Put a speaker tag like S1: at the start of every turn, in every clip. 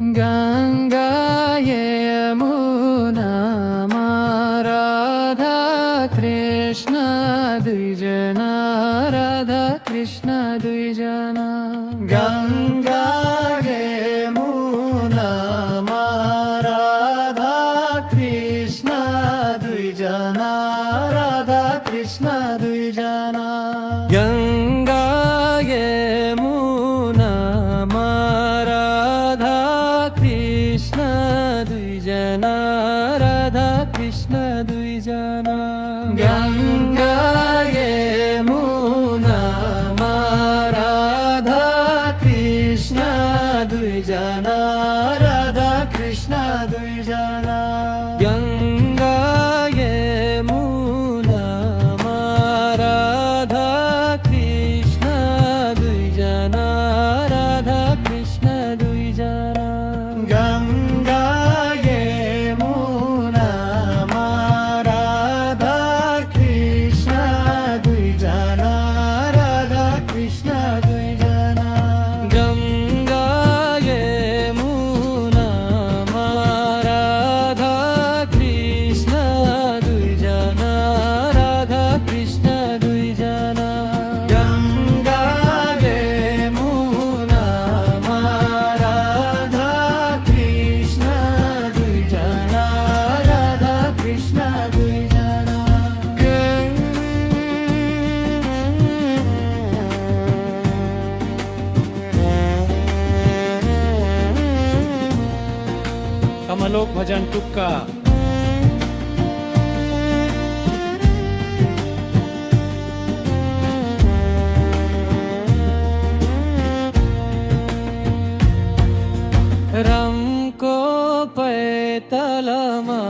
S1: गंगा यमुना राधा कृष्ण द्विजना राधा कृष्ण द्विजना
S2: गंगा यमुना राधा कृष्ण द्विजना राधा कृष्ण द्विजना
S1: गंगा यमुना राधा कृष्ण द्विजना राधा कृष्ण द्विजना
S2: गंगा यमुना राधा कृष्ण द्विजना राधा कृष्ण द्विजना
S1: गंगा यमुना राधा कृष्ण द्विजना राधा कृष्ण द्विजना
S2: गंगा यमुना राधा कृष्ण द्विजना राधा कृष्ण द्विजना
S1: गंगा यमुना राधा कृष्ण द्विजना राधा कृष्ण द्विजना
S2: गंगा यमुना राधा कृष्ण द्विजना राधा कृष्ण द्विजना
S3: कमलोक भजन टुक्का
S1: राम को पैतलमा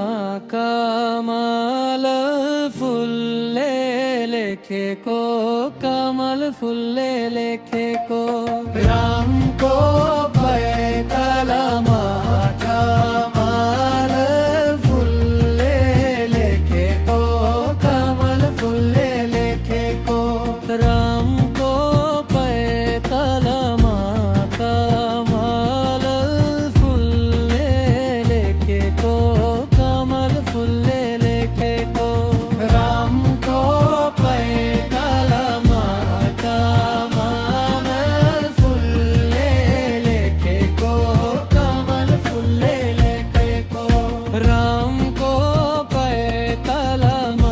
S1: कमल फुल्ले लेखे को कमल फुल्ले लेखे को
S2: राम को पैतलमा कमल फुल्ले लेखे को कमल फुल्ले लेखे को
S1: राम को पैतलमा कमल फुल्ले लेखे को कमल फुल्ले लेखे को
S2: राम को पैतलमा कमल फुल्ले लेखे को कमल फुल्ले लेखे को
S1: राम को पैतलमा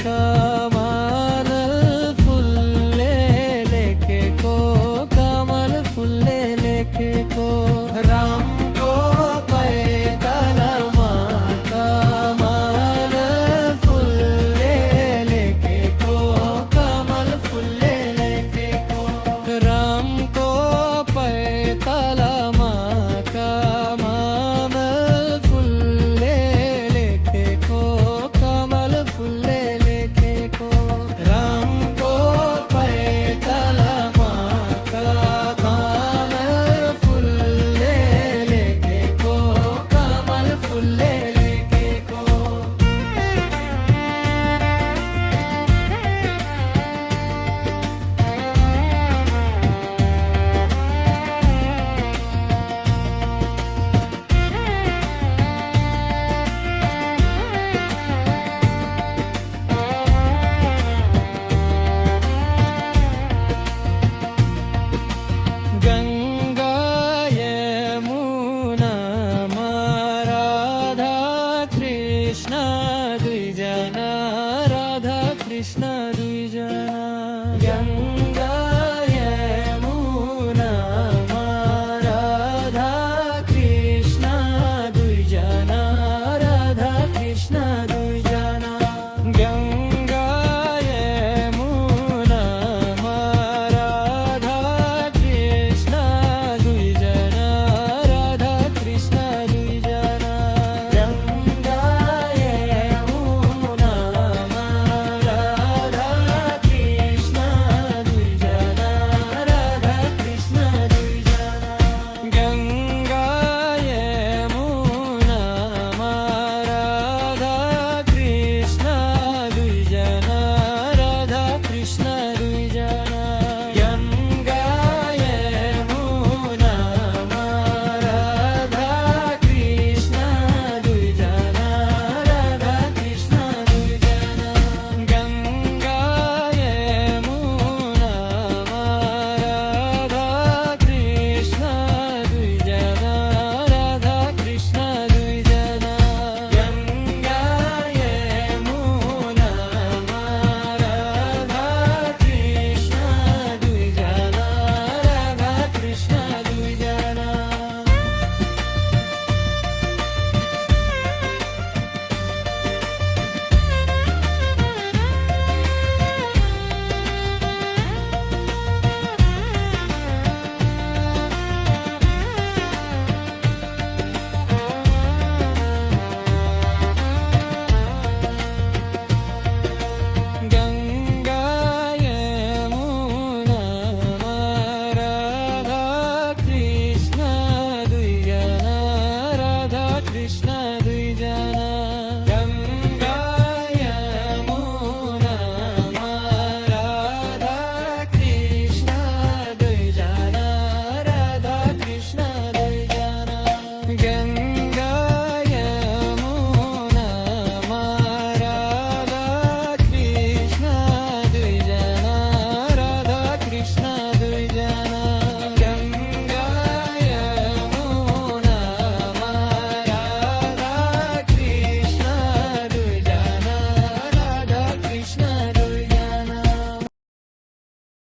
S1: कमल फुल्ले लेखे को कमल फुल्ले लेखे को
S2: राम को पैतलमा कमल फुल्ले लेखे को कमल फुल्ले लेखे को
S1: राम को पैतलमा कमल फुल्ले लेखे को कमल फुल्ले लेखे को
S2: राम को पैतलमा कमल फुल्ले लेखे को कमल फुल्ले लेखे को
S1: गंगा यमुना राधा कृष्ण द्विजना राधा कृष्ण द्विजना
S2: गंगा